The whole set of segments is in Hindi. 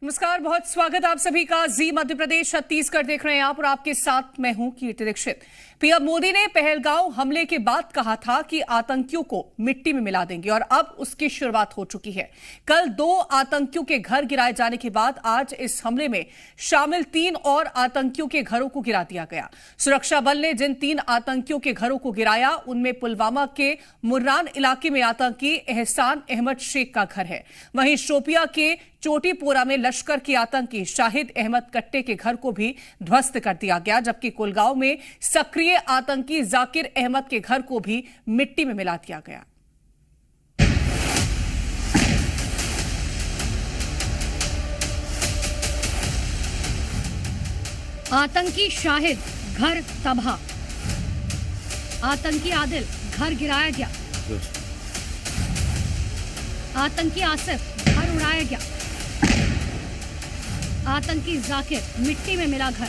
नमस्कार, बहुत स्वागत आप सभी का। जी मध्य प्रदेश छत्तीसगढ़ देख रहे हैं आप और आपके साथ मैं हूं कीर्ति दीक्षित। पीएम मोदी ने पहलगांव हमले के बाद कहा था कि आतंकियों को मिट्टी में मिला देंगे और अब उसकी शुरुआत हो चुकी है। कल 2 आतंकियों के घर गिराए जाने के बाद आज इस हमले में शामिल 3 और आतंकियों के घरों को गिरा दिया गया। सुरक्षा बल ने जिन 3 आतंकियों के घरों को गिराया उनमें पुलवामा के मुर्रान इलाके में आतंकी एहसान अहमद शेख का घर है। वहीं शोपिया के चोटीपोरा में लश्कर के आतंकी शाहिद अहमद कट्टे के घर को भी ध्वस्त कर दिया गया, जबकि कुलगांव में सक्रिय आतंकी जाकिर अहमद के घर को भी मिट्टी में मिला दिया गया। आतंकी शाहिद घर तबाह, आतंकी आदिल घर गिराया गया, आतंकी आसिफ घर उड़ाया गया, आतंकी जाकिर मिट्टी में मिला घर,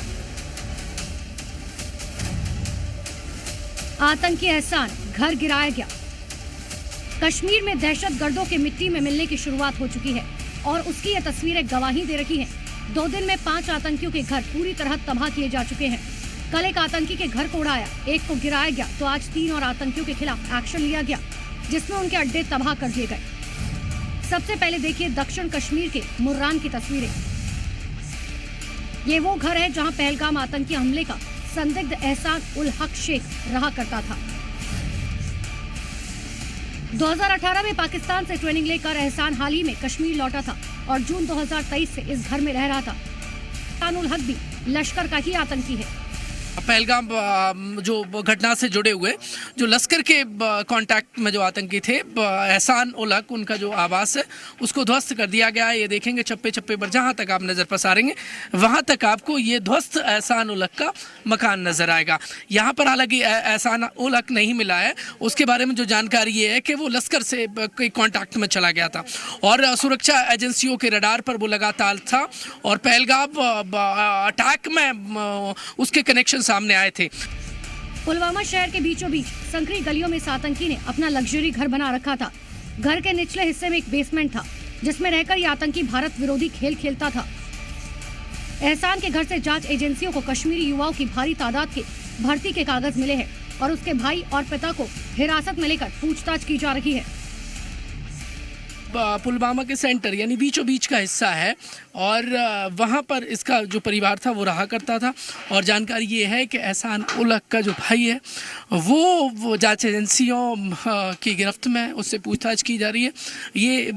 आतंकी एहसान घर गिराया गया। कश्मीर में दहशतगर्दों के मिट्टी में मिलने की शुरुआत हो चुकी है और उसकी ये तस्वीरें गवाही दे रही हैं। 2 दिन में 5 आतंकियों के घर पूरी तरह तबाह किए जा चुके हैं। कल एक आतंकी के घर को उड़ाया, एक को गिराया गया, तो आज 3 और आतंकियों के खिलाफ एक्शन लिया गया, जिसमें उनके अड्डे तबाह कर दिए गए। सबसे पहले देखिए दक्षिण कश्मीर के मुर्रान की तस्वीरें। ये वो घर है जहां पहलगाम आतंकी हमले का संदिग्ध एहसान उल हक शेख रहा करता था। 2018 में पाकिस्तान से ट्रेनिंग लेकर एहसान हाल ही में कश्मीर लौटा था और जून 2023 से इस घर में रह रहा था। एहसान उल हक भी लश्कर का ही आतंकी है। पहलगाम जो घटना से जुड़े हुए जो लश्कर के कांटेक्ट में जो आतंकी थे, एहसान उल हक उनका जो आवास है उसको ध्वस्त कर दिया गया है। ये देखेंगे चप्पे चप्पे पर जहाँ तक आप नज़र पसारेंगे वहाँ तक आपको ये ध्वस्त एहसान उल हक का मकान नज़र आएगा। यहाँ पर हालांकि एहसान उल हक नहीं मिला है, उसके बारे में जो जानकारी ये है कि वो लश्कर से कोई कॉन्टैक्ट में चला गया था और सुरक्षा एजेंसियों के रडार पर वो लगातार था और पहलगाम अटैक में उसके कनेक्शन सामने आए थे। पुलवामा शहर के बीचों बीच संकरी गलियों में इस आतंकी ने अपना लग्जरी घर बना रखा था। घर के निचले हिस्से में एक बेसमेंट था जिसमें रहकर ये आतंकी भारत विरोधी खेल खेलता था। एहसान के घर से जांच एजेंसियों को कश्मीरी युवाओं की भारी तादाद के भर्ती के कागज मिले हैं और उसके भाई और पिता को हिरासत में लेकर पूछताछ की जा रही है। पुलवामा के सेंटर यानी बीचों बीच का हिस्सा है और वहाँ पर इसका जो परिवार था वो रहा करता था और जानकारी ये है कि एहसान उल हक का जो भाई है वो जांच एजेंसियों की गिरफ्त में, उससे पूछताछ की जा रही है। ये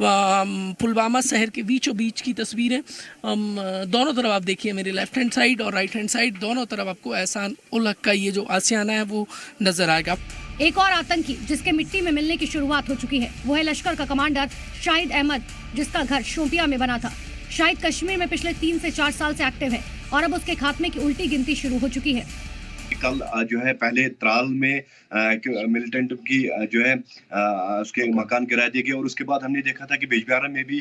पुलवामा शहर के बीचों बीच की तस्वीरें, दोनों तरफ आप देखिए, मेरे लेफ्ट हैंड साइड और राइट हैंड साइड दोनों तरफ आपको एहसान उल हक का ये जो आशियाना है वो नज़र आएगा। एक और आतंकी जिसके मिट्टी में मिलने की शुरुआत हो चुकी है वो है लश्कर का कमांडर शाहिद अहमद, जिसका घर शोपिया में बना था। शाहिद कश्मीर में पिछले 3 से 4 साल से एक्टिव है और अब उसके खात्मे की उल्टी गिनती शुरू हो चुकी है। कल जो है पहले त्राल में मिलिटेंट की जो है उसके मकान गिरा दिए गए और उसके बाद हमने देखा था कि बिजबिहारा में भी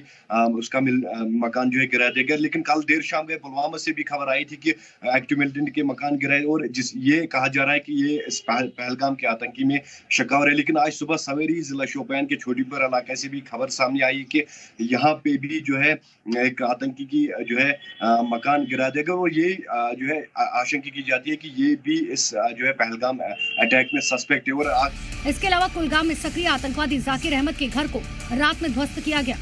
उसका मकान जो है गिरा दिया गया। लेकिन कल देर शाम गए पुलवामा से भी खबर आई थी कि एक्टिव मिलिटेंट के मकान गिराए और ये कहा जा रहा है कि ये इस पहलगाम के आतंकी में शकावर है। लेकिन आज सुबह सवेरे जिला शोपियान के छोटीपुर इलाके से भी खबर सामने आई कि यहाँ पे भी जो है एक आतंकी की जो है मकान गिरा दिया गया और ये जो है आशंका की जाती है कि ये भी इस जो है पहलगाम अटैक में सस्पेक्ट है। और इसके अलावा कुलगाम में सक्रिय आतंकवादी जाकिर अहमद के घर को रात में ध्वस्त किया गया।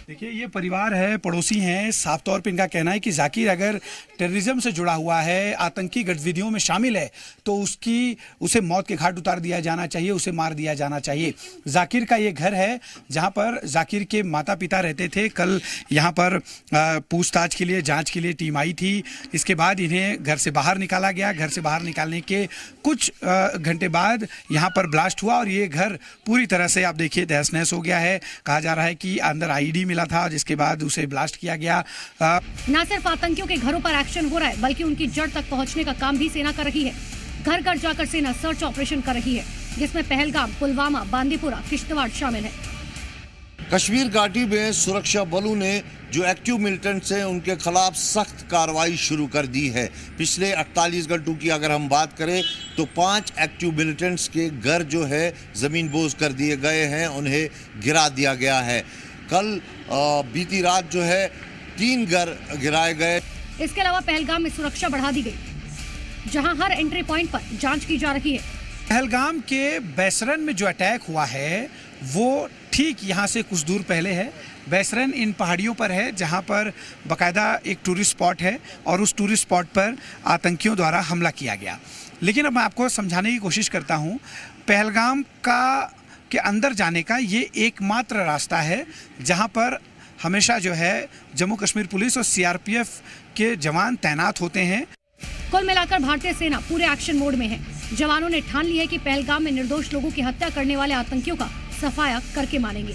देखिए ये परिवार है, पड़ोसी हैं। साफ तौर पे इनका कहना है कि जाकिर अगर टेररिज्म से जुड़ा हुआ है, आतंकी गतिविधियों में शामिल है तो उसे मौत के घाट उतार दिया जाना चाहिए, उसे मार दिया जाना चाहिए। जाकिर का ये घर है जहां पर जाकिर के माता पिता रहते थे। कल यहां पर पूछताछ के लिए, जांच के लिए टीम आई थी। इसके बाद इन्हें घर से बाहर निकाला गया। घर से बाहर निकालने के कुछ घंटे बाद यहाँ पर ब्लास्ट हुआ और ये घर पूरी तरह से आप देखिए तहस नहस हो गया है। कहा जा रहा है कि अंदर आईडी मिला था जिसके बाद उसे ब्लास्ट किया गया। न सिर्फ आतंकियों के घरों पर एक्शन हो रहा है बल्कि उनकी जड़ तक पहुंचने का काम भी सेना कर रही है। घर घर जाकर सेना सर्च ऑपरेशन कर रही है जिसमें पहलगाम, पुलवामा, बांदीपुरा, किश्तवाड़ शामिल है। कश्मीर घाटी में सुरक्षा बलों ने जो एक्टिव मिलिटेंट्स हैं उनके खिलाफ सख्त कार्रवाई शुरू कर दी है। पिछले 48 घंटों की अगर हम बात करें तो 5 एक्टिव मिलिटेंट्स के घर जो है ज़मीन बोझ कर दिए गए हैं, उन्हें गिरा दिया गया है। कल बीती रात जो है 3 घर गिराए गए। इसके अलावा पहलगाम में सुरक्षा बढ़ा दी गई, जहां हर एंट्री पॉइंट पर जांच की जा रही है। पहलगाम के बैसरन में जो अटैक हुआ है वो ठीक यहाँ से कुछ दूर पहले है। बैसरन इन पहाड़ियों पर है जहाँ पर बाकायदा एक टूरिस्ट स्पॉट है और उस टूरिस्ट स्पॉट पर आतंकियों द्वारा हमला किया गया। लेकिन अब मैं आपको समझाने की कोशिश करता हूँ, पहलगाम के अंदर जाने का ये एकमात्र रास्ता है जहाँ पर हमेशा जो है जम्मू कश्मीर पुलिस और सीआरपीएफ के जवान तैनात होते हैं। कुल मिलाकर भारतीय सेना पूरे एक्शन मोड में है। जवानों ने ठान ली है कि पहलगाम में निर्दोष लोगों की हत्या करने वाले आतंकियों का सफाया करके मानेंगे।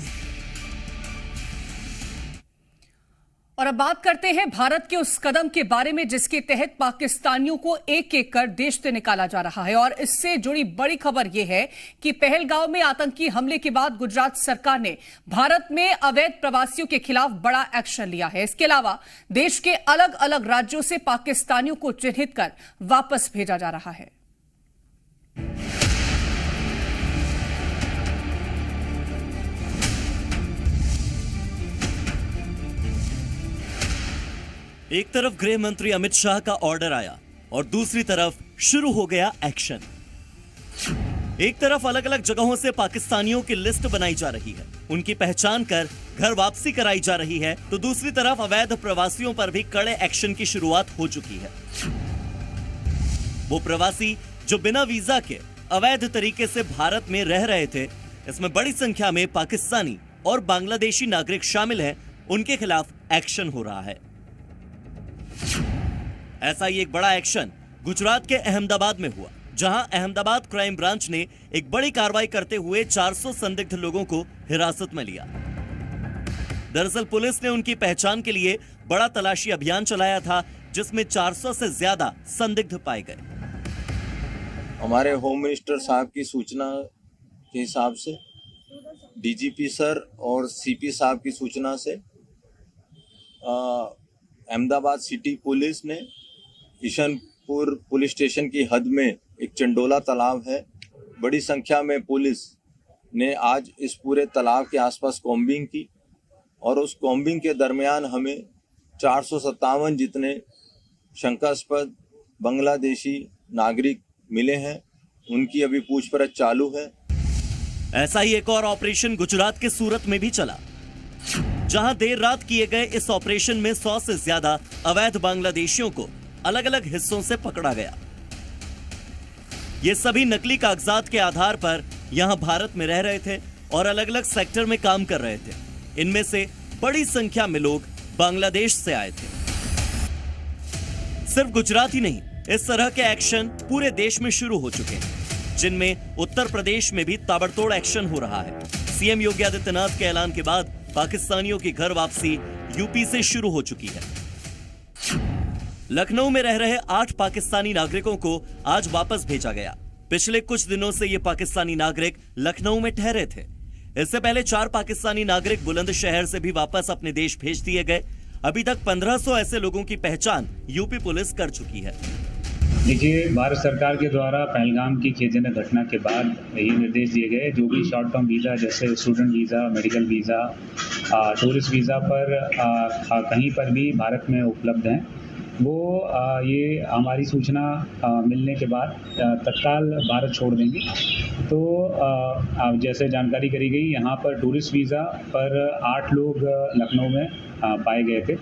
और अब बात करते हैं भारत के उस कदम के बारे में जिसके तहत पाकिस्तानियों को एक एक कर देश से निकाला जा रहा है। और इससे जुड़ी बड़ी खबर यह है कि पहलगांव में आतंकी हमले के बाद गुजरात सरकार ने भारत में अवैध प्रवासियों के खिलाफ बड़ा एक्शन लिया है। इसके अलावा देश के अलग अलग राज्यों से पाकिस्तानियों को चिन्हित कर वापस भेजा जा रहा है। एक तरफ गृह मंत्री अमित शाह का ऑर्डर आया और दूसरी तरफ शुरू हो गया एक्शन। एक तरफ अलग अलग जगहों से पाकिस्तानियों की लिस्ट बनाई जा रही है, उनकी पहचान कर घर वापसी कराई जा रही है, तो दूसरी तरफ अवैध प्रवासियों पर भी कड़े एक्शन की शुरुआत हो चुकी है। वो प्रवासी जो बिना वीजा के अवैध तरीके से भारत में रह रहे थे, इसमें बड़ी संख्या में पाकिस्तानी और बांग्लादेशी नागरिक शामिल हैं, उनके खिलाफ एक्शन हो रहा है। ऐसा ही एक बड़ा एक्शन गुजरात के अहमदाबाद में हुआ, जहां अहमदाबाद क्राइम ब्रांच ने एक बड़ी कार्रवाई करते हुए 400 संदिग्ध लोगों को हिरासत में लिया। दरअसल पुलिस ने उनकी पहचान के लिए बड़ा तलाशी अभियान चलाया था, जिसमें 400 से ज्यादा संदिग्ध पाए गए। हमारे होम मिनिस्टर साहब की सूचना के हिसाब से, डीजीपी सर और सीपी साहब की सूचना से अहमदाबाद सिटी पुलिस ने किशनपुर पुलिस स्टेशन की हद में एक चंडोला तालाब है, बड़ी संख्या में पुलिस ने आज इस पूरे तालाब के आसपास कॉम्बिंग की और उस कॉम्बिंग के दरमियान हमें 457 जितने शंकास्पद बांग्लादेशी नागरिक मिले हैं। उनकी अभी पूछपरछ चालू है। ऐसा ही एक और ऑपरेशन गुजरात के सूरत में भी चला, जहां देर रात किए गए इस ऑपरेशन में 100 से ज्यादा अवैध बांग्लादेशियों को अलग अलग हिस्सों से पकड़ा गया। ये सभी नकली कागजात के आधार पर यहां भारत में रह रहे थे और अलग अलग सेक्टर में काम कर रहे थे। इनमें से बड़ी संख्या में लोग बांग्लादेश से आए थे। सिर्फ गुजरात ही नहीं, इस तरह के एक्शन पूरे देश में शुरू हो चुके हैं, जिनमें उत्तर प्रदेश में भी ताबड़तोड़ एक्शन हो रहा है। सीएम योगी आदित्यनाथ के ऐलान के बाद पाकिस्तानियों की घर वापसी यूपी से शुरू हो चुकी है। लखनऊ में रह रहे 8 पाकिस्तानी नागरिकों को आज वापस भेजा गया। पिछले कुछ दिनों से ये पाकिस्तानी नागरिक लखनऊ में ठहरे थे। इससे पहले 4 पाकिस्तानी नागरिक बुलंदशहर से भी वापस अपने देश भेज दिए गए। अभी तक 1500 ऐसे लोगों की पहचान यूपी पुलिस कर चुकी है। देखिए, भारत सरकार के द्वारा पहलगाम की खेदजनक घटना के बाद ये निर्देश दिए गए, जो भी शॉर्ट टर्म वीज़ा जैसे student visa, medical visa, tourist visa पर कहीं पर भी भारत में उपलब्ध हैं, वो ये हमारी सूचना मिलने के बाद तत्काल भारत छोड़ देंगे। तो जैसे जानकारी करी गई, यहाँ पर टूरिस्ट वीज़ा पर 8 लोग लखनऊ में पाए गए थे।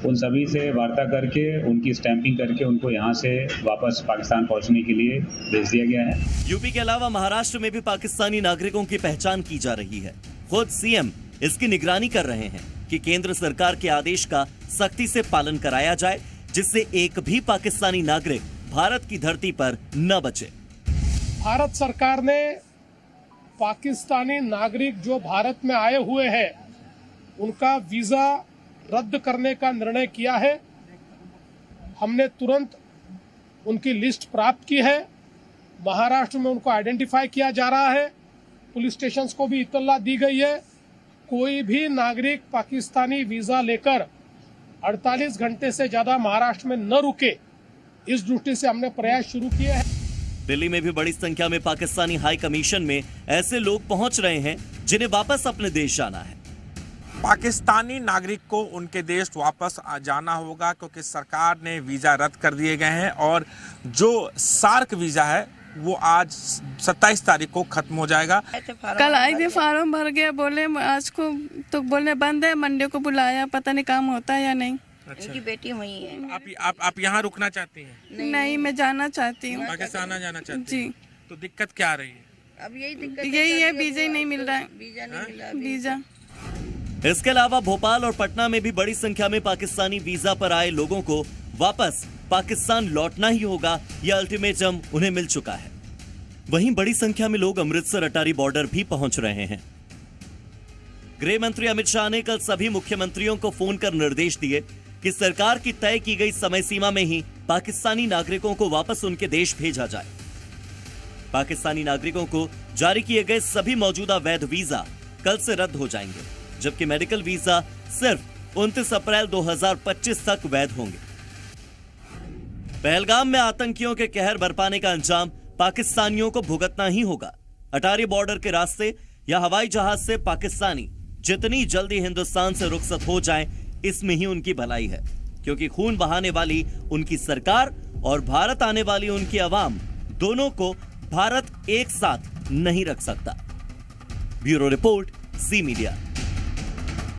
उन सभी से वार्ता करके उनकी स्टैंपिंग करके उनको यहाँ से वापस पाकिस्तान पहुँचने के लिए भेज दिया गया है। यूपी के अलावा महाराष्ट्र में भी पाकिस्तानी नागरिकों की पहचान की जा रही है। खुद सीएम इसकी निगरानी कर रहे हैं कि केंद्र सरकार के आदेश का सख्ती से पालन कराया जाए, जिससे एक भी पाकिस्तानी नागरिक भारत की धरती पर न बचे। भारत सरकार ने पाकिस्तानी नागरिक जो भारत में आए हुए हैं, उनका वीजा रद्द करने का निर्णय किया है। हमने तुरंत उनकी लिस्ट प्राप्त की है। महाराष्ट्र में उनको आइडेंटिफाई किया जा रहा है। पुलिस स्टेशन को भी इत्तला दी गई है। कोई भी नागरिक पाकिस्तानी वीजा लेकर 48 घंटे से ज्यादा महाराष्ट्र में न रुके, इस दृष्टि से हमने प्रयास शुरू किए हैं। दिल्ली में भी बड़ी संख्या में पाकिस्तानी हाई कमीशन में ऐसे लोग पहुंच रहे हैं जिन्हें वापस अपने देश जाना है। पाकिस्तानी नागरिक को उनके देश वापस जाना होगा, क्योंकि सरकार ने वीज़ा रद्द कर दिए गए हैं और जो सार्क वीज़ा है वो आज 27 तारीख को खत्म हो जाएगा। कल आई थी, फार्म भर गया, बोले आज को तो बोलने बंद है, मंडे को बुलाया, पता नहीं काम होता है या नहीं। अच्छा। उनकी बेटी वही है। आप यहाँ रुकना चाहती हैं? नहीं, मैं जाना चाहती हूँ। पाकिस्तान जाना चाहती जी। तो दिक्कत क्या आ रही है? अब यही है, वीजा ही नहीं मिल रहा है। वीजा। इसके अलावा भोपाल और पटना में भी बड़ी संख्या में पाकिस्तानी वीजा पर आए लोगों को वापस पाकिस्तान लौटना ही होगा, यह अल्टीमेटम उन्हें मिल चुका है। वहीं बड़ी संख्या में लोग अमृतसर अटारी बॉर्डर भी पहुंच रहे हैं। गृह मंत्री अमित शाह ने कल सभी मुख्यमंत्रियों को फोन कर निर्देश दिए कि सरकार की तय की गई समय सीमा में ही पाकिस्तानी नागरिकों को वापस उनके देश भेजा जाए। पाकिस्तानी नागरिकों को जारी किए गए सभी मौजूदा वैध वीजा कल से रद्द हो जाएंगे, जबकि मेडिकल वीजा सिर्फ 29 अप्रैल 2025 तक वैध होंगे। पहलगाम में आतंकियों के कहर बरपाने का अंजाम पाकिस्तानियों को भुगतना ही होगा। अटारी बॉर्डर के रास्ते या हवाई जहाज से पाकिस्तानी जितनी जल्दी हिंदुस्तान से रुखसत हो जाएं, इसमें ही उनकी भलाई है, क्योंकि खून बहाने वाली उनकी सरकार और भारत आने वाली उनकी आवाम, दोनों को भारत एक साथ नहीं रख सकता। ब्यूरो रिपोर्ट, जी मीडिया।